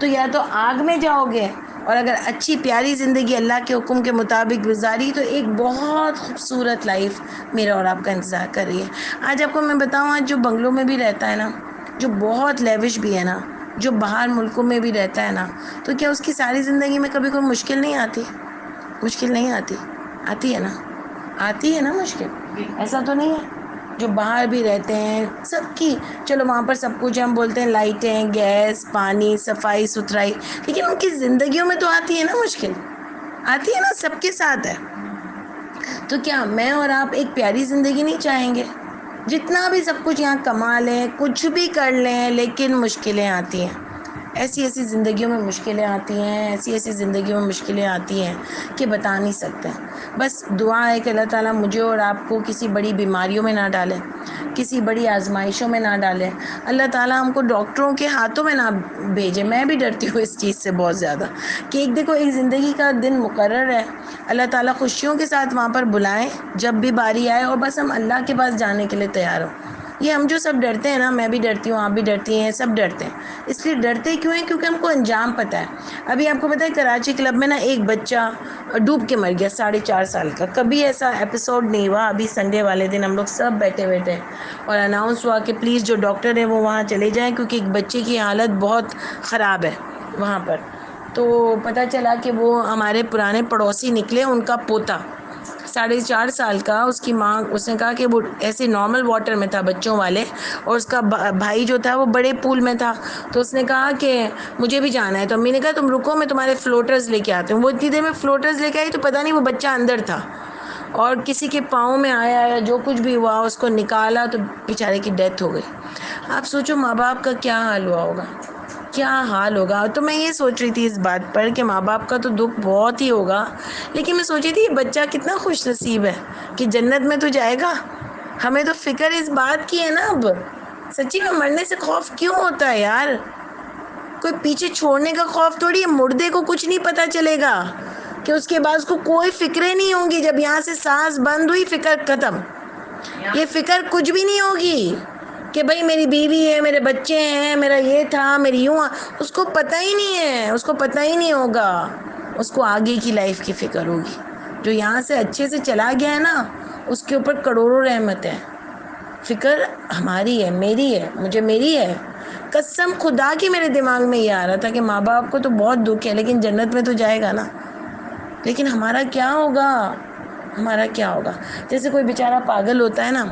تو یا تو آگ میں جاؤ گے، اور اگر اچھی پیاری زندگی اللہ کے حکم کے مطابق گزاری تو ایک بہت خوبصورت لائف میرا اور آپ کا انتظار کر رہی ہے۔ آج آپ کو میں بتاؤں، آج جو بنگلوں میں بھی رہتا ہے نا، جو بہت لیوش بھی ہے نا، جو باہر ملکوں میں بھی رہتا ہے نا، تو کیا اس کی ساری زندگی میں کبھی کوئی مشکل نہیں آتی؟ مشکل نہیں آتی؟ آتی ہے نا، آتی ہے نا مشکل، ایسا تو نہیں ہے؟ جو باہر بھی رہتے ہیں سب کی، چلو وہاں پر سب کچھ ہم بولتے ہیں، لائٹیں، گیس، پانی، صفائی ستھرائی، لیکن ان کی زندگیوں میں تو آتی ہے نا مشکل، آتی ہے نا، سب کے ساتھ ہے۔ تو کیا میں اور آپ ایک پیاری زندگی نہیں چاہیں گے؟ جتنا بھی سب کچھ یہاں کما لیں، کچھ بھی کر لیں، لیکن مشکلیں آتی ہیں، ایسی ایسی زندگیوں میں مشکلیں آتی ہیں، ایسی ایسی زندگیوں میں مشکلیں آتی ہیں کہ بتا نہیں سکتے۔ بس دعا ہے کہ اللہ تعالیٰ مجھے اور آپ کو کسی بڑی بیماریوں میں نہ ڈالے، کسی بڑی آزمائشوں میں نہ ڈالے، اللہ تعالیٰ ہم کو ڈاکٹروں کے ہاتھوں میں نہ بھیجے۔ میں بھی ڈرتی ہوں اس چیز سے بہت زیادہ، کہ ایک دیکھو ایک زندگی کا دن مقرر ہے، اللہ تعالیٰ خوشیوں کے ساتھ وہاں پر بلائیں جب بھی باری آئے، اور بس ہم اللہ کے پاس جانے کے لیے تیار ہوں۔ یہ ہم جو سب ڈرتے ہیں نا، میں بھی ڈرتی ہوں، آپ بھی ڈرتی ہیں، سب ڈرتے ہیں۔ اس لیے ڈرتے کیوں ہیں؟ کیونکہ ہم کو انجام پتہ ہے۔ ابھی آپ کو پتہ ہے کراچی کلب میں نا ایک بچہ ڈوب کے مر گیا، 4.5 سال کا۔ کبھی ایسا ایپیسوڈ نہیں ہوا۔ ابھی سنڈے والے دن ہم لوگ سب بیٹھے اور اناؤنس ہوا کہ پلیز جو ڈاکٹر ہیں وہ وہاں چلے جائیں، کیونکہ ایک بچے کی حالت بہت خراب ہے وہاں پر۔ تو پتہ چلا کہ وہ ہمارے پرانے پڑوسی نکلے، ان کا پوتا 4.5 سال کا، اس کی ماں، اس نے کہا کہ وہ ایسے نارمل واٹر میں تھا بچوں والے، اور اس کا بھائی جو تھا وہ بڑے پول میں تھا۔ تو اس نے کہا کہ مجھے بھی جانا ہے، تو امی نے کہا تم رکو، میں تمہارے فلوٹرز لے کے آتے ہوں۔ وہ اتنی دیر میں فلوٹرز لے کے آئی تو پتہ نہیں وہ بچہ اندر تھا، اور کسی کے پاؤں میں آیا یا جو کچھ بھی ہوا، اس کو نکالا تو بیچارے کی ڈیتھ ہو گئی۔ آپ سوچو ماں باپ کا کیا حال ہوا ہوگا، کیا حال ہوگا۔ تو میں یہ سوچ رہی تھی اس بات پر کہ ماں باپ کا تو دکھ بہت ہی ہوگا، لیکن میں سوچی تھی یہ بچہ کتنا خوش نصیب ہے کہ جنت میں تو جائے گا۔ ہمیں تو فکر اس بات کی ہے نا اب، سچی میں مرنے سے خوف کیوں ہوتا ہے یار؟ کوئی پیچھے چھوڑنے کا خوف تھوڑی ہے، مردے کو کچھ نہیں پتا چلے گا کہ اس کے بعد اس کو کوئی فکریں نہیں ہوں گی، جب یہاں سے سانس بند ہوئی فکر ختم، یہ فکر کچھ بھی نہیں ہوگی کہ بھئی میری بیوی ہے، میرے بچے ہیں، میرا یہ تھا، میری یوں، اس کو پتہ ہی نہیں ہے، اس کو پتہ ہی نہیں ہوگا، اس کو آگے کی لائف کی فکر ہوگی۔ جو یہاں سے اچھے سے چلا گیا ہے نا، اس کے اوپر کروڑوں رحمت ہے، فکر ہماری ہے، میری ہے، مجھے میری ہے۔ قسم خدا کی میرے دماغ میں یہ آ رہا تھا کہ ماں باپ کو تو بہت دکھ ہے، لیکن جنت میں تو جائے گا نا، لیکن ہمارا کیا ہوگا، ہمارا کیا ہوگا؟ جیسے کوئی بیچارہ پاگل ہوتا ہے نا،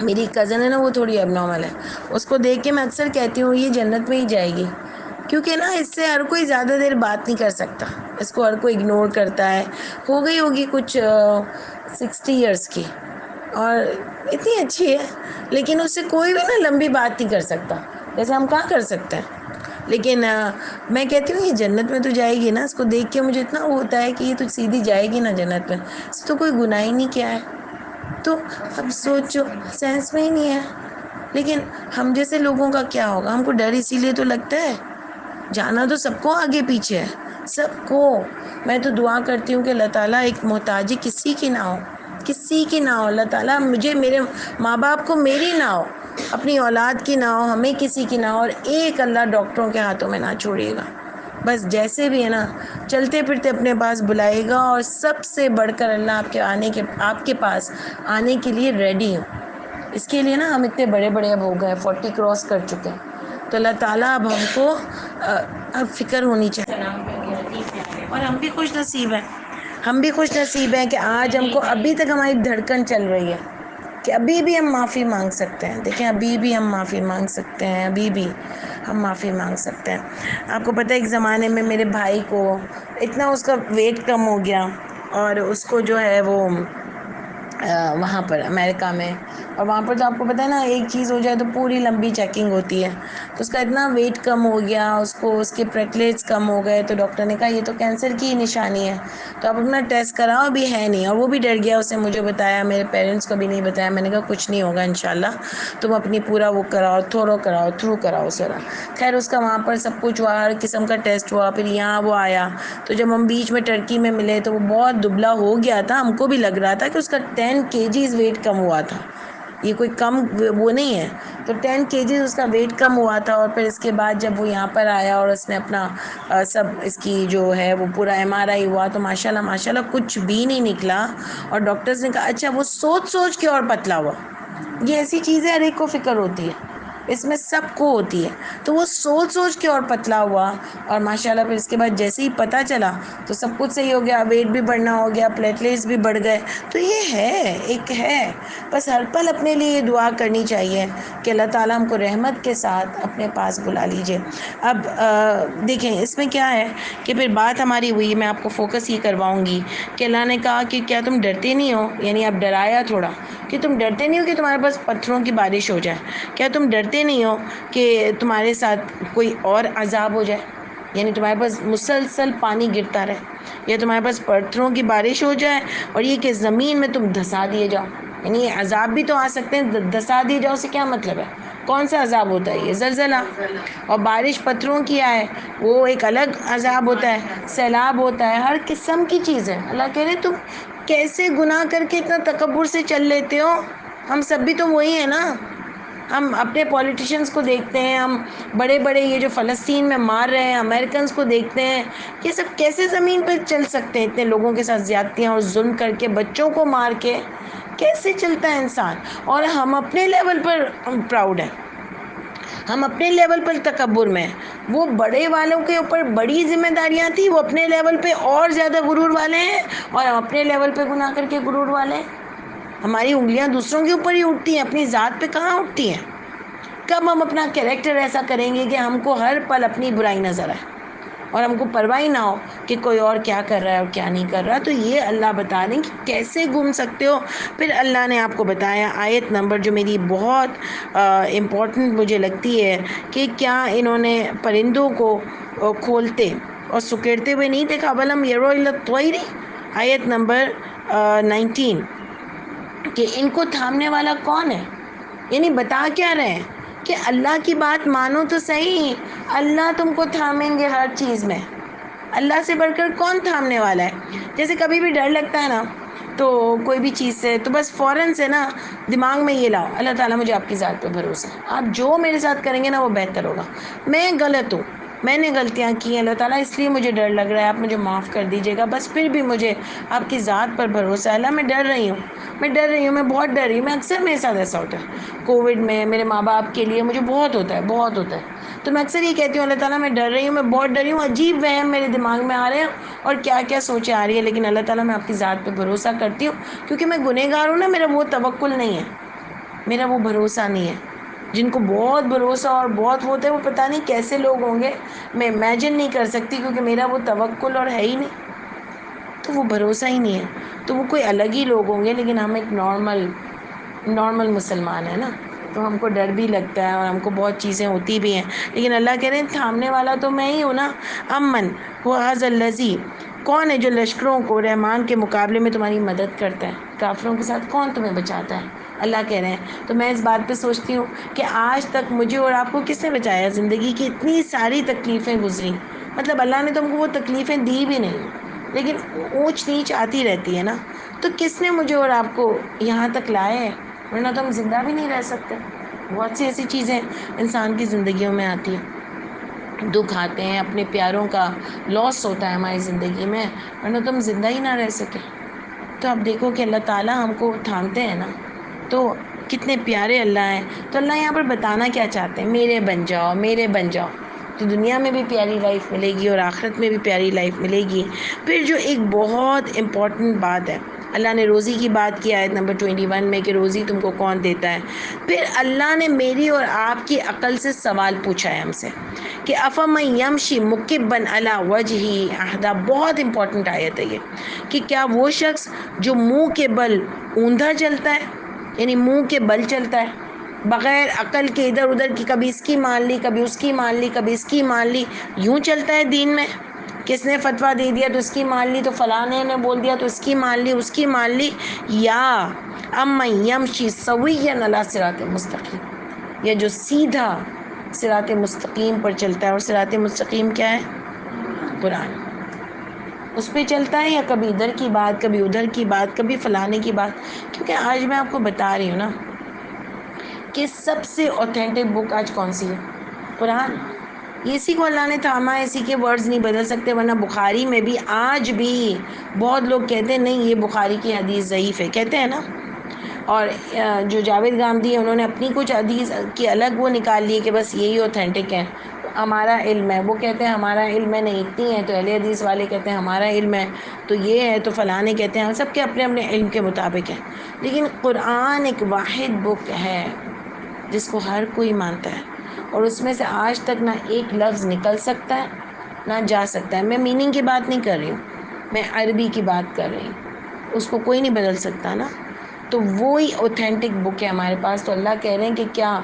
میری کزن ہے نا، وہ تھوڑی اب نارمل ہے، اس کو دیکھ کے میں اکثر کہتی ہوں یہ جنت میں ہی جائے گی، کیونکہ نا اس سے ہر کوئی زیادہ دیر بات نہیں کر سکتا، اس کو ہر کوئی اگنور کرتا ہے۔ ہو گئی ہوگی کچھ 60 ایئرس کی، اور اتنی اچھی ہے، لیکن اس سے کوئی بھی نا لمبی بات نہیں کر سکتا، جیسے ہم کہاں کر سکتے ہیں۔ لیکن میں کہتی ہوں یہ جنت میں تو جائے گی نا، اس کو دیکھ کے مجھے اتنا وہ ہوتا ہے کہ یہ تو سیدھی جائے گی نا جنت میں، اس تو کوئی گناہ ہی نہیں کیا ہے۔ تو اب سوچو، سینس میں ہی نہیں ہے۔ لیکن ہم جیسے لوگوں کا کیا ہوگا؟ ہم کو ڈر اسی لیے تو لگتا ہے، جانا تو سب کو آگے پیچھے ہے، سب کو۔ میں تو دعا کرتی ہوں کہ اللہ تعالیٰ ایک محتاجی کسی کی نہ ہو، کسی کی نہ ہو، اللہ تعالیٰ مجھے، میرے ماں باپ کو میری نہ ہو، اپنی اولاد کی نہ ہو، ہمیں کسی کی نہ ہو، اور ایک اللہ ڈاکٹروں کے ہاتھوں میں نہ چھوڑیے گا۔ بس جیسے بھی ہے نا، چلتے پھرتے اپنے پاس بلائے گا، اور سب سے بڑھ کر اللہ آپ کے پاس آنے کے لیے ریڈی ہوں۔ اس کے لیے نا ہم اتنے بڑے بڑے اب ہو گئے، 40 کراس کر چکے ہیں، تو اللہ تعالیٰ اب ہم کو اب فکر ہونی چاہیے، اور ہم بھی خوش نصیب ہیں، ہم بھی خوش نصیب ہیں کہ آج ہم کو ابھی تک ہماری دھڑکن چل رہی ہے کہ ابھی بھی ہم معافی مانگ سکتے ہیں۔ دیکھیں ابھی بھی ہم معافی مانگ سکتے ہیں، ابھی بھی ہم معافی مانگ سکتے ہیں۔ آپ کو پتہ ہے ایک زمانے میں میرے بھائی کو اتنا اس کا ویٹ کم ہو گیا، اور اس کو جو ہے وہ وہاں پر امریکہ میں، اور وہاں پر تو آپ کو پتہ ہے نا ایک چیز ہو جائے تو پوری لمبی چیکنگ ہوتی ہے، تو اس کا اتنا ویٹ کم ہو گیا، اس کو اس کے پلیٹلیٹس کم ہو گئے، تو ڈاکٹر نے کہا یہ تو کینسر کی نشانی ہے، تو آپ اپنا ٹیسٹ کراؤ، ابھی ہے نہیں۔ اور وہ بھی ڈر گیا، اسے مجھے بتایا، میرے پیرنٹس کو بھی نہیں بتایا۔ میں نے کہا کچھ نہیں ہوگا انشاءاللہ، تم اپنی پورا وہ کراؤ، تھرو کراؤ سارا۔ خیر اس کا وہاں پر سب کچھ ہوا، ہر قسم کا ٹیسٹ ہوا، پھر یہاں وہ آیا، تو جب ہم بیچ میں ٹرکی میں ملے تو وہ بہت دبلا ہو گیا تھا، ہم کو بھی لگ رہا تھا کہ اس کا 10 kgs ویٹ کم ہوا تھا، یہ کوئی کم وہ نہیں ہے. تو 10 kgs اس کا ویٹ کم ہوا تھا، اور پھر اس کے بعد جب وہ یہاں پر آیا اور اس نے اپنا سب اس کی جو ہے وہ پورا MRI ہوا تو ماشاءاللہ کچھ بھی نہیں نکلا. اور ڈاکٹرز نے کہا اچھا وہ سوچ کے اور پتلا ہوا. یہ ایسی چیزیں ہر ایک کو فکر ہوتی ہے، اس میں سب کو ہوتی ہے. تو وہ سوچ کے اور پتلا ہوا، اور ماشاءاللہ پھر اس کے بعد جیسے ہی پتہ چلا تو سب کچھ صحیح ہو گیا، ویٹ بھی بڑھنا ہو گیا، پلیٹلیٹس بھی بڑھ گئے. تو یہ ہے بس ہر پل اپنے لیے یہ دعا کرنی چاہیے کہ اللہ تعالیٰ ہم کو رحمت کے ساتھ اپنے پاس بلا لیجئے. اب دیکھیں اس میں کیا ہے کہ پھر بات ہماری ہوئی، میں آپ کو فوکس یہ کرواؤں گی کہ اللہ نے کہا کہ کیا تم ڈرتے نہیں ہو، یعنی اب ڈرایا تھوڑا کہ تم ڈرتے نہیں ہو کہ تمہارے پاس پتھروں کی بارش ہو جائے، کیا تم ڈرتے نہیں ہو کہ تمہارے ساتھ کوئی اور عذاب ہو جائے، یعنی تمہارے پاس مسلسل پانی گرتا رہے، یا تمہارے پاس پتھروں کی بارش ہو جائے اور یہ کہ زمین میں تم دھسا دیے جاؤ. یعنی یہ عذاب بھی تو آ سکتے ہیں، دھسا دیے جاؤ سے کیا مطلب ہے؟ کون سا عذاب ہوتا ہے یہ؟ زلزلہ. اور بارش پتھروں کی آئے وہ ایک الگ عذاب ہوتا ہے، سیلاب ہوتا ہے، ہر قسم کی چیز ہے. اللہ کہہ رہے تم کیسے گناہ کر کے اتنا تکبر سے چل لیتے ہو؟ ہم سب بھی تو وہی ہیں نا. ہم اپنے پولیٹیشنز کو دیکھتے ہیں، ہم بڑے یہ جو فلسطین میں مار رہے ہیں امریکنز کو دیکھتے ہیں، یہ سب کیسے زمین پہ چل سکتے ہیں؟ اتنے لوگوں کے ساتھ زیادتیاں اور ظلم کر کے، بچوں کو مار کے کیسے چلتا ہے انسان؟ اور ہم اپنے لیول پر پراؤڈ ہیں، ہم اپنے لیول پر تکبر میں ہیں. وہ بڑے والوں کے اوپر بڑی ذمہ داریاں تھیں، وہ اپنے لیول پہ اور زیادہ غرور والے ہیں، اور ہم اپنے لیول پہ گناہ کر کے غرور والے ہیں. ہماری انگلیاں دوسروں کے اوپر ہی اٹھتی ہیں، اپنی ذات پہ کہاں اٹھتی ہیں؟ کب ہم اپنا کیریکٹر ایسا کریں گے کہ ہم کو ہر پل اپنی برائی نظر آئے اور ہم کو پرواہ ہی نہ ہو کہ کوئی اور کیا کر رہا ہے اور کیا نہیں کر رہا؟ تو یہ اللہ بتا دیں کہ کیسے گم سکتے ہو. پھر اللہ نے آپ کو بتایا آیت نمبر جو میری بہت امپورٹنٹ مجھے لگتی ہے کہ کیا انہوں نے پرندوں کو کھولتے اور سکیڑتے ہوئے نہیں دیکھا؟ وَلَمْ يَرَوْا إِلَى الطَّيْرِ. آیت نمبر 19 کہ ان کو تھامنے والا کون ہے؟ یعنی بتا کیا رہے ہیں کہ اللہ کی بات مانو تو صحیح، اللہ تم کو تھامیں گے ہر چیز میں. اللہ سے بڑھ کر کون تھامنے والا ہے؟ جیسے کبھی بھی ڈر لگتا ہے نا تو کوئی بھی چیز سے، تو بس فوراً سے نا دماغ میں یہ لاؤ اللہ تعالیٰ مجھے آپ کی ذات پہ بھروسہ ہے، آپ جو میرے ساتھ کریں گے نا وہ بہتر ہوگا. میں غلط ہوں، میں نے غلطیاں کی ہیں اللہ تعالیٰ، اس لیے مجھے ڈر لگ رہا ہے، آپ مجھے معاف کر دیجیے گا. بس پھر بھی مجھے آپ کی ذات پر بھروسہ ہے. اللہ میں ڈر رہی ہوں، میں بہت ڈر رہی ہوں. میں اکثر میرے ساتھ ایسا ہوتا ہے، کووڈ میں میرے ماں باپ کے لیے مجھے بہت ہوتا ہے. تو میں اکثر یہ کہتی ہوں اللہ تعالیٰ میں ڈر رہی ہوں، میں بہت ڈری ہوں، عجیب وہم میرے دماغ میں آ رہے ہیں اور کیا سوچیں آ رہی ہے، لیکن اللہ تعالیٰ میں آپ کی ذات پہ بھروسہ کرتی ہوں کیونکہ میں گنہگار ہوں نا. میرا وہ توکل نہیں ہے، میرا وہ بھروسہ نہیں ہے. جن کو بہت بھروسہ اور بہت ہوتا ہے وہ پتہ نہیں کیسے لوگ ہوں گے، میں امیجن نہیں کر سکتی، کیونکہ میرا وہ توکل اور ہے ہی نہیں، تو وہ بھروسہ ہی نہیں ہے. تو وہ کوئی الگ ہی لوگ ہوں گے، لیکن ہم ایک نارمل مسلمان ہیں نا، تو ہم کو ڈر بھی لگتا ہے اور ہم کو بہت چیزیں ہوتی بھی ہیں. لیکن اللہ کہہ رہے ہیں تھامنے والا تو میں ہی ہوں نا. امن وہ حض الذی، کون ہے جو لشکروں کو رحمان کے مقابلے میں تمہاری مدد کرتا ہے؟ کافروں کے ساتھ کون تمہیں بچاتا ہے؟ اللہ کہہ رہے ہیں. تو میں اس بات پہ سوچتی ہوں کہ آج تک مجھے اور آپ کو کس نے بچایا؟ زندگی کی اتنی ساری تکلیفیں گزری، مطلب اللہ نے تو ہم کو وہ تکلیفیں دی بھی نہیں، لیکن اونچ نیچ آتی رہتی ہے نا. تو کس نے مجھے اور آپ کو یہاں تک لائے ہیں؟ ورنہ تو ہم زندہ بھی نہیں رہ سکتے. بہت سی ایسی چیزیں انسان کی زندگیوں میں آتی ہیں، دکھ آتے ہیں، اپنے پیاروں کا لاس ہوتا ہے ہماری زندگی میں، ورنہ تو ہم زندہ ہی نہ رہ سکے. تو اب دیکھو کہ اللہ تعالیٰ ہم کو تھامتے ہیں نا، تو کتنے پیارے اللہ ہیں. تو اللہ یہاں پر بتانا کیا چاہتے ہیں؟ میرے بن جاؤ، تو دنیا میں بھی پیاری لائف ملے گی اور آخرت میں بھی پیاری لائف ملے گی. پھر جو ایک بہت امپورٹنٹ بات ہے، اللہ نے روزی کی بات کی آیت نمبر 21 میں کہ روزی تم کو کون دیتا ہے. پھر اللہ نے میری اور آپ کی عقل سے سوال پوچھا ہے ہم سے کہ افمن یمشی مکبا علی وجہہ اہدی. بہت امپورٹنٹ آیت ہے یہ کہ کیا وہ شخص جو منہ کے بل اوندھا چلتا ہے، یعنی منہ کے بل چلتا ہے بغیر عقل کے، ادھر ادھر کی، کبھی اس کی مان لی، کبھی اس کی مان لی، کبھی اس کی مان لی، یوں چلتا ہے دین میں؟ کس نے فتویٰ دے دیا تو اس کی مان لی، تو فلاں نے بول دیا تو اس کی مان لی، اس کی مان لی، یا امن یمشی سویا علی صراط مستقیم، یا جو سیدھا صراط مستقیم پر چلتا ہے. اور صراط مستقیم کیا ہے؟ قرآن. اس پہ چلتا ہے، یا کبھی ادھر کی بات، کبھی ادھر کی بات، کبھی فلانے کی بات. کیونکہ آج میں آپ کو بتا رہی ہوں نا کہ سب سے اوتھینٹک بک آج کون سی ہے؟ قرآن. اسی کو اللہ نے تھاما ہے, اسی کے ورڈز نہیں بدل سکتے. ورنہ بخاری میں بھی آج بھی بہت لوگ کہتے ہیں نہیں یہ بخاری کی حدیث ضعیف ہے, کہتے ہیں نا. اور جو جاوید گامدی ہیں انہوں نے اپنی کچھ حدیث کی الگ وہ نکال لی کہ بس یہی اوتھینٹک ہے, ہمارا علم ہے. وہ کہتے ہیں ہمارا علم ہے نہیں اتنی ہے, تو اہل حدیث والے کہتے ہیں ہمارا علم ہے تو یہ ہے, تو فلانے کہتے ہیں. سب کے اپنے اپنے علم کے مطابق ہیں. لیکن قرآن ایک واحد بک ہے جس کو ہر کوئی مانتا ہے, اور اس میں سے آج تک نہ ایک لفظ نکل سکتا ہے نہ جا سکتا ہے. میں میننگ کی بات نہیں کر رہی ہوں, میں عربی کی بات کر رہی ہوں. اس کو کوئی نہیں بدل سکتا نا. تو وہی اوتھینٹک بک ہے ہمارے پاس. تو اللہ کہہ رہے ہیں کہ کیا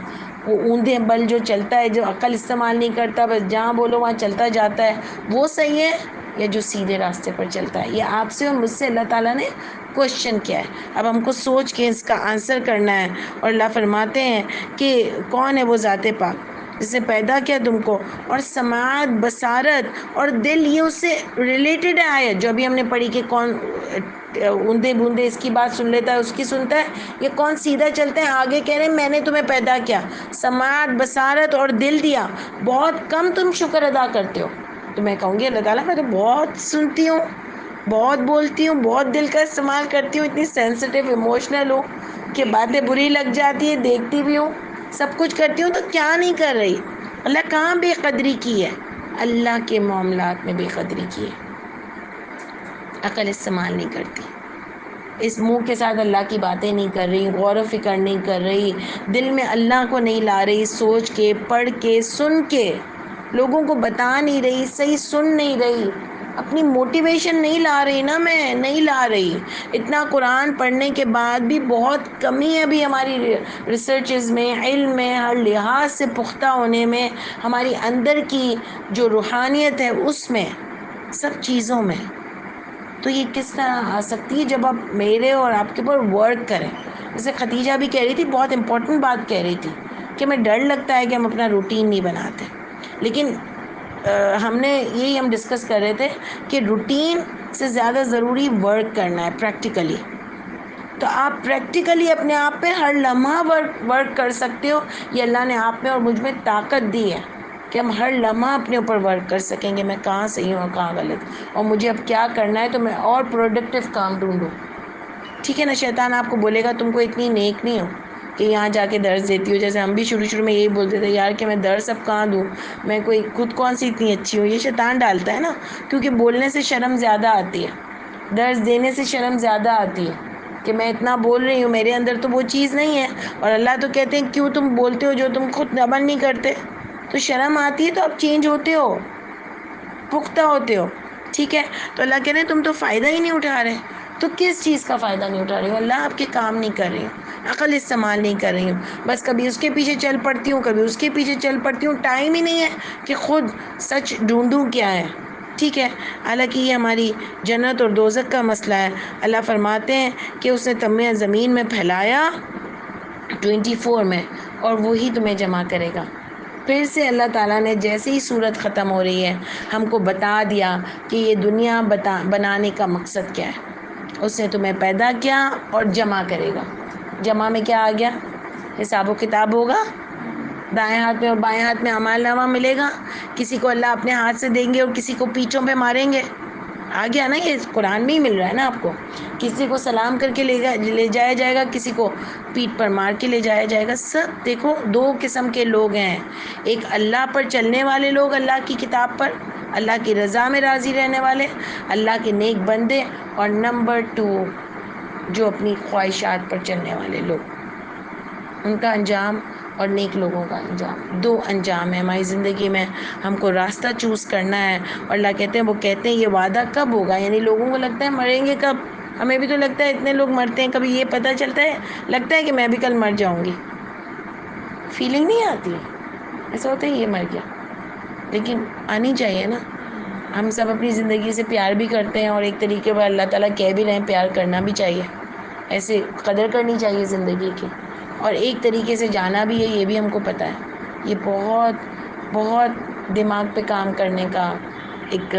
وہ اوندھے بل جو چلتا ہے, جو عقل استعمال نہیں کرتا, بس جہاں بولو وہاں چلتا جاتا ہے, وہ صحیح ہے یا جو سیدھے راستے پر چلتا ہے؟ یہ آپ سے اور مجھ سے اللہ تعالیٰ نے کوشچن کیا ہے. اب ہم کو سوچ کے اس کا آنسر کرنا ہے. اور اللہ فرماتے ہیں کہ کون ہے وہ ذات پاک جس نے پیدا کیا تم کو, اور سماعت, بصارت اور دل, یہ اس سے ریلیٹڈ ہے آیت جو ابھی ہم نے پڑھی کہ کون اوندے بوندے اس کی بات سن لیتا ہے, اس کی سنتا ہے, یہ کون سیدھا چلتے ہیں. آگے کہہ رہے ہیں میں نے تمہیں پیدا کیا, سماعت, بصارت اور دل دیا, بہت کم تم شکر ادا کرتے ہو. تو میں کہوں گی اللہ تعالیٰ میں تو بہت سنتی ہوں, بہت بولتی ہوں, بہت دل کا استعمال کرتی ہوں, اتنی سینسٹیو ایموشنل ہوں کہ باتیں بری لگ جاتی ہے, دیکھتی بھی ہوں, سب کچھ کرتی ہوں, تو کیا نہیں کر رہی؟ اللہ کہاں بے قدری کی ہے؟ اللہ کے معاملات میں بے قدری کی ہے. عقل استعمال نہیں کرتی, اس منہ کے ساتھ اللہ کی باتیں نہیں کر رہی, غور و فکر نہیں کر رہی, دل میں اللہ کو نہیں لا رہی, سوچ کے, پڑھ کے, سن کے, لوگوں کو بتا نہیں رہی, صحیح سن نہیں رہی, اپنی موٹیویشن نہیں لا رہی نا, میں نہیں لا رہی. اتنا قرآن پڑھنے کے بعد بھی بہت کمی ہے ابھی ہماری ریسرچز میں, علم میں, ہر لحاظ سے پختہ ہونے میں, ہماری اندر کی جو روحانیت ہے اس میں, سب چیزوں میں. تو یہ کس طرح آ سکتی ہے جب آپ میرے اور آپ کے اوپر ورک کریں. جیسے خدیجہ بھی کہہ رہی تھی, بہت امپورٹنٹ بات کہہ رہی تھی کہ ہمیں ڈر لگتا ہے کہ ہم اپنا روٹین نہیں بناتے. لیکن ہم ڈسکس کر رہے تھے کہ روٹین سے زیادہ ضروری ورک کرنا ہے پریکٹیکلی. تو آپ پریکٹیکلی اپنے آپ پہ ہر لمحہ ورک کر سکتے ہو. یہ اللہ نے آپ میں اور مجھ میں طاقت دی ہے کہ ہم ہر لمحہ اپنے اوپر ورک کر سکیں گے, میں کہاں صحیح ہوں اور کہاں غلط, اور مجھے اب کیا کرنا ہے تو میں اور پروڈکٹیو کام ڈھونڈوں. ٹھیک ہے نا. شیطان آپ کو بولے گا تم کو اتنی نیک نہیں ہو کہ یہاں جا کے درس دیتی ہو. جیسے ہم بھی شروع میں یہی بولتے تھے یار کہ میں درس اب کہاں دوں, میں کوئی خود کون سی اتنی اچھی ہوں. یہ شیطان ڈالتا ہے نا, کیونکہ بولنے سے شرم زیادہ آتی ہے, درس دینے سے شرم زیادہ آتی ہے کہ میں اتنا بول رہی ہوں, میرے اندر تو وہ چیز نہیں ہے. اور اللہ تو کہتے ہیں کیوں تم بولتے ہو جو تم خود عمل نہیں کرتے. تو شرم آتی ہے تو آپ چینج ہوتے ہو, پختہ ہوتے ہو. ٹھیک ہے. تو اللہ کہہ رہے ہیں تم تو فائدہ ہی نہیں اٹھا رہے. تو کس چیز کا فائدہ نہیں اٹھا رہی ہوں؟ اللہ آپ کے کام نہیں کر رہی ہوں, عقل استعمال نہیں کر رہی ہوں, بس کبھی اس کے پیچھے چل پڑتی ہوں, کبھی اس کے پیچھے چل پڑتی ہوں. ٹائم ہی نہیں ہے کہ خود سچ ڈھونڈوں کیا ہے. ٹھیک ہے. حالانکہ یہ ہماری جنت اور دوزخ کا مسئلہ ہے. اللہ فرماتے ہیں کہ اس نے تمہیں زمین میں پھیلایا 24 میں, اور وہی تمہیں جمع کرے گا. پھر سے اللہ تعالیٰ نے جیسے ہی صورت ختم ہو رہی ہے ہم کو بتا دیا کہ یہ دنیا بنانے کا مقصد کیا ہے. اس نے تمہیں پیدا کیا اور جمع کرے گا. جمع میں کیا آ گیا؟ حساب و کتاب ہوگا, دائیں ہاتھ میں اور بائیں ہاتھ میں اعمال نامہ ملے گا. کسی کو اللہ اپنے ہاتھ سے دیں گے اور کسی کو پیچھوں پہ ماریں گے. آ گیا نا, یہ قرآن میں ہی مل رہا ہے نا آپ کو. کسی کو سلام کر کے لے جایا جائے گا, کسی کو پیٹھ پر مار کے لے جایا جائے گا. سب دیکھو دو قسم کے لوگ ہیں, ایک اللہ پر چلنے والے لوگ, اللہ کی کتاب پر, اللہ کی رضا میں راضی رہنے والے, اللہ کے نیک بندے, اور نمبر 2 جو اپنی خواہشات پر چلنے والے لوگ. ان کا انجام اور نیک لوگوں کا انجام, 2 انجام ہے ہماری زندگی میں. ہم کو راستہ چوز کرنا ہے. اور اللہ کہتے ہیں, وہ کہتے ہیں یہ وعدہ کب ہوگا, یعنی لوگوں کو لگتا ہے مریں گے کب. ہمیں بھی تو لگتا ہے اتنے لوگ مرتے ہیں, کبھی یہ پتہ چلتا ہے, لگتا ہے کہ میں بھی کل مر جاؤں گی. فیلنگ نہیں آتی, ایسا ہوتا ہے یہ مر گیا. لیکن آنی چاہیے نا. ہم سب اپنی زندگی سے پیار بھی کرتے ہیں, اور ایک طریقے پر اللہ تعالیٰ کہہ بھی رہے ہیں پیار کرنا بھی چاہیے, ایسے قدر کرنی چاہیے زندگی کی, اور ایک طریقے سے جانا بھی ہے, یہ بھی ہم کو پتہ ہے. یہ بہت بہت دماغ پہ کام کرنے کا ایک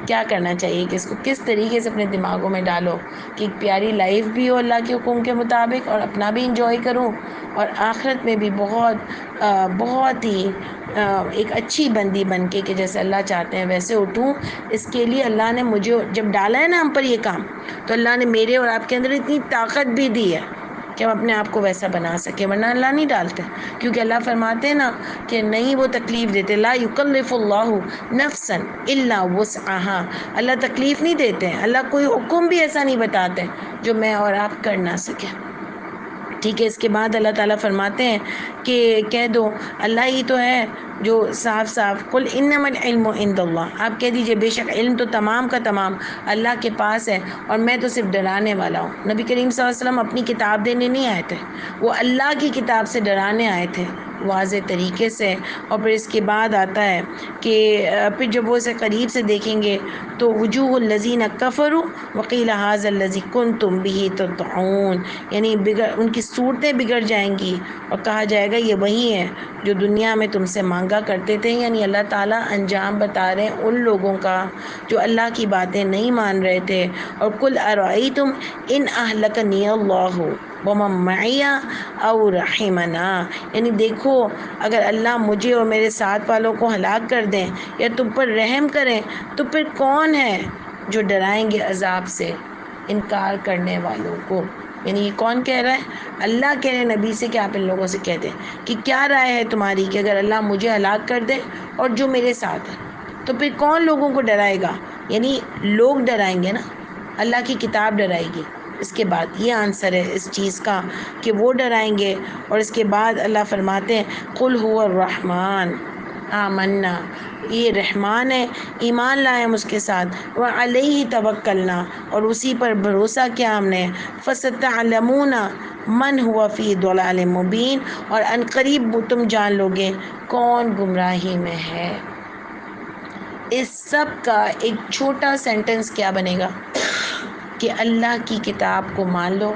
کیا کرنا چاہیے کہ اس کو کس طریقے سے اپنے دماغوں میں ڈالو کہ ایک پیاری لائف بھی ہو اللہ کے حکم کے مطابق اور اپنا بھی انجوائے کروں اور آخرت میں بھی بہت ہی ایک اچھی بندی بن کے کہ جیسے اللہ چاہتے ہیں ویسے اٹھوں. اس کے لیے اللہ نے مجھے جب ڈالا ہے نا ہم پر یہ کام تو اللہ نے میرے اور آپ کے اندر اتنی طاقت بھی دی ہے کہ ہم اپنے آپ کو ویسا بنا سکیں, ورنہ اللہ نہیں ڈالتے. کیونکہ اللہ فرماتے ہیں نا کہ نہیں وہ تکلیف دیتے, لا یکلف اللہ نفسا الا وسعها, اللہ تکلیف نہیں دیتے ہیں, اللہ کوئی حکم بھی ایسا نہیں بتاتے جو میں اور آپ کر نہ سکیں. ٹھیک ہے. اس کے بعد اللہ تعالیٰ فرماتے ہیں کہ کہہ دو اللہ ہی تو ہے جو صاف قل انما العلم عند اللہ, آپ کہہ دیجئے بے شک علم تو تمام کا تمام اللہ کے پاس ہے اور میں تو صرف ڈرانے والا ہوں. نبی کریم صلی اللہ علیہ وسلم اپنی کتاب دینے نہیں آئے تھے, وہ اللہ کی کتاب سے ڈرانے آئے تھے واضح طریقے سے. اور پھر اس کے بعد آتا ہے کہ پھر جب وہ اسے قریب سے دیکھیں گے تو وجوہ الذین کفروا وقیل ھذا الذی کنتم بہ تدعون, یعنی ان کی صورتیں بگڑ جائیں گی اور کہا جائے گا یہ وہی ہے جو دنیا میں تم سے مانگا کرتے تھے. یعنی اللہ تعالیٰ انجام بتا رہے ہیں ان لوگوں کا جو اللہ کی باتیں نہیں مان رہے تھے. اور قل ارأیتم ان اہلکنی اللہ ومن معی او رحمنا, یعنی دیکھو اگر اللہ مجھے اور میرے ساتھ والوں کو ہلاک کر دیں یا تم پر رحم کریں تو پھر کون ہے جو ڈرائیں گے عذاب سے انکار کرنے والوں کو. یعنی یہ کون کہہ رہا ہے؟ اللہ کہہ رہے نبی سے کہ آپ ان لوگوں سے کہہ دیں کہ کیا رائے ہے تمہاری کہ اگر اللہ مجھے ہلاک کر دے اور جو میرے ساتھ ہے تو پھر کون لوگوں کو ڈرائے گا. یعنی لوگ ڈرائیں گے نا, اللہ کی کتاب ڈرائے گی. اس کے بعد یہ آنسر ہے اس چیز کا کہ وہ ڈرائیں گے. اور اس کے بعد اللہ فرماتے ہیں قل هو الرحمن آمنا, یہ رحمان ہے ایمان لائے ہم اس کے ساتھ, وعلیہ توکلنا اور اسی پر بھروسہ کیا ہم نے, فستعلمون من ہوا فی ضلال مبین, اور ان قریب تم جان لو گے کون گمراہی میں ہے. اس سب کا ایک چھوٹا سینٹنس کیا بنے گا کہ اللہ کی کتاب کو مان لو,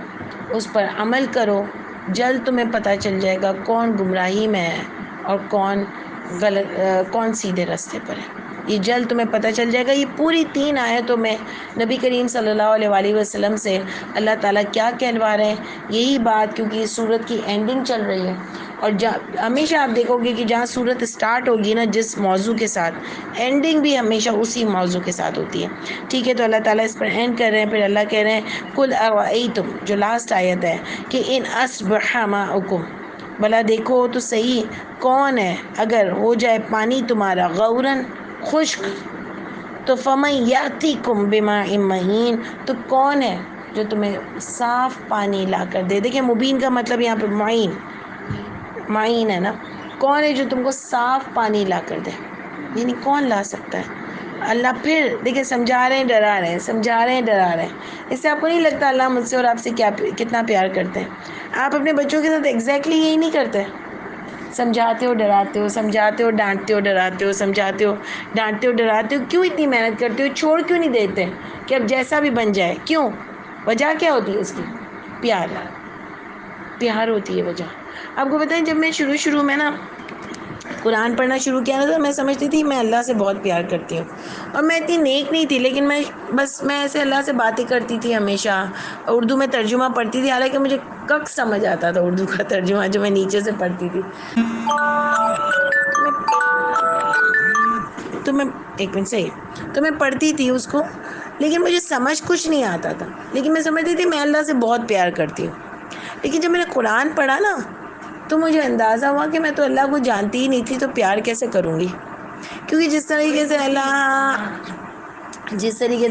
اس پر عمل کرو, جلد تمہیں پتہ چل جائے گا کون گمراہی میں ہے اور کون سیدھے راستے پر ہے. یہ جلد تمہیں پتہ چل جائے گا. یہ پوری 3 آیتوں میں نبی کریم صلی اللہ علیہ وآلہ وسلم سے اللہ تعالیٰ کیا کہلوا رہے ہیں, یہی بات, کیونکہ اس سورت کی اینڈنگ چل رہی ہے اور ہمیشہ آپ دیکھو گے کہ جہاں سورت اسٹارٹ ہوگی نا جس موضوع کے ساتھ, اینڈنگ بھی ہمیشہ اسی موضوع کے ساتھ ہوتی ہے. ٹھیک ہے. تو اللہ تعالیٰ اس پر اینڈ کر رہے ہیں. پھر اللہ کہہ رہے ہیں قل ارأیتم, جو لاسٹ آیت ہے, کہ ان اصبح ماؤکم, بھلا دیکھو تو صحیح کون ہے اگر ہو جائے پانی تمہارا غورن خشک, تو فمن یاتیکم بماء مہین, تو کون ہے جو تمہیں صاف پانی لا کر دے. دیکھیں مبین کا مطلب یہاں پہ معین ہے نا, کون ہے جو تم کو صاف پانی لا کر دے, یعنی کون لا سکتا ہے. اللہ پھر دیکھیں سمجھا رہے ہیں ڈرا رہے ہیں, سمجھا رہے ہیں ڈرا رہے ہیں. اس سے آپ کو نہیں لگتا اللہ مجھ سے اور آپ سے کتنا پیار کرتے ہیں؟ آپ اپنے بچوں کے ساتھ ایگزیکٹلی یہی نہیں کرتے, سمجھاتے ہو ڈراتے ہو, سمجھاتے ہو ڈانٹتے ہو ڈراتے ہو, سمجھاتے ہو ڈانٹتے ہو ڈراتے ہو. کیوں اتنی محنت کرتے ہو, چھوڑ کیوں نہیں دیتے کہ اب جیسا بھی بن جائے؟ کیوں؟ وجہ کیا ہوتی ہے اس کی؟ پیار ہوتی ہے وجہ. آپ کو بتائیں جب میں شروع میں نا قرآن پڑھنا شروع کیا نا تو میں سمجھتی تھی میں اللہ سے بہت پیار کرتی ہوں, اور میں اتنی نیک نہیں تھی, لیکن میں ایسے اللہ سے باتیں کرتی تھی ہمیشہ. اردو میں ترجمہ پڑھتی تھی, حالانکہ مجھے کک سمجھ آتا تھا اردو کا ترجمہ جو میں نیچے سے پڑھتی تھی. تو میں ایک منٹ صحیح, تو میں پڑھتی تھی اس کو, لیکن مجھے سمجھ کچھ نہیں آتا تھا, لیکن میں سمجھتی تھی میں اللہ سے بہت پیار کرتی ہوں. لیکن جب میں نے قرآن پڑھا نا تو مجھے اندازہ ہوا کہ میں تو اللہ کو جانتی ہی نہیں تھی, تو پیار کیسے کروں گی. کیونکہ جس طریقے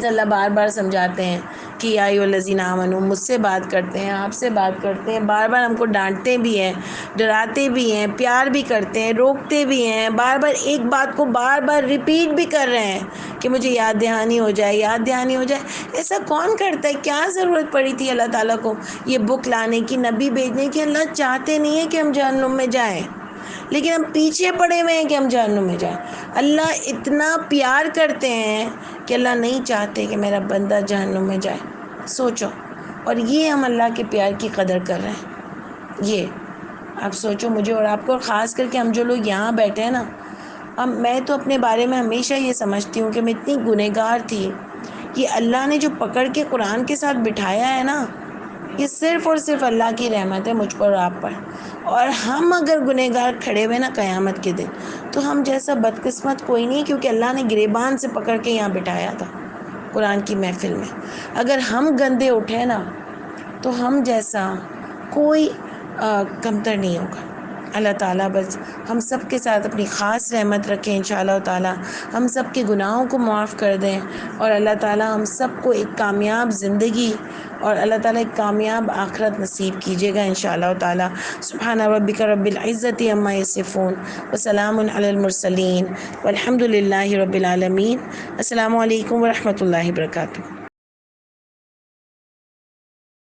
سے اللہ بار بار سمجھاتے ہیں کہ یا ایھا الذین آمنوا, مجھ سے بات کرتے ہیں, آپ سے بات کرتے ہیں, بار بار ہم کو ڈانٹتے بھی ہیں, ڈراتے بھی ہیں, پیار بھی کرتے ہیں, روکتے بھی ہیں, بار بار ایک بات کو بار بار ریپیٹ بھی کر رہے ہیں کہ مجھے یاد دہانی ہو جائے. ایسا کون کرتا ہے؟ کیا ضرورت پڑی تھی اللہ تعالیٰ کو یہ بک لانے کی, نبی بھیجنے کی؟ اللہ چاہتے نہیں ہیں کہ ہم جہنم میں جائیں, لیکن ہم پیچھے پڑے ہوئے ہیں کہ ہم جہنم میں جائیں. اللہ اتنا پیار کرتے ہیں کہ اللہ نہیں چاہتے کہ میرا بندہ جہنم میں جائے. سوچو, اور یہ ہم اللہ کے پیار کی قدر کر رہے ہیں. یہ آپ سوچو, مجھے اور آپ کو, اور خاص کر کے ہم جو لوگ یہاں بیٹھے ہیں نا, میں تو اپنے بارے میں ہمیشہ یہ سمجھتی ہوں کہ میں اتنی گنہگار تھی، یہ اللہ نے جو پکڑ کے قرآن کے ساتھ بٹھایا ہے نا، یہ صرف اور صرف اللہ کی رحمت ہے مجھ پر اور آپ پر۔ اور ہم اگر گنہگار کھڑے ہوئے نا قیامت کے دن، تو ہم جیسا بدقسمت کوئی نہیں، کیونکہ اللہ نے گریبان سے پکڑ کے یہاں بٹھایا تھا قرآن کی محفل میں۔ اگر ہم گندے اٹھے نا، تو ہم جیسا کوئی کمتر نہیں ہوگا۔ اللہ تعالیٰ بس ہم سب کے ساتھ اپنی خاص رحمت رکھیں انشاءاللہ تعالیٰ، ہم سب کے گناہوں کو معاف کر دیں، اور اللہ تعالیٰ ہم سب کو ایک کامیاب زندگی اور اللہ تعالیٰ ایک کامیاب آخرت نصیب کیجیے گا انشاءاللہ تعالیٰ۔ سبحان ربک رب العزت عما یصفون وسلام علی المرسلین والحمد للہ رب العالمین۔ السلام علیکم ورحمۃ اللہ وبرکاتہ۔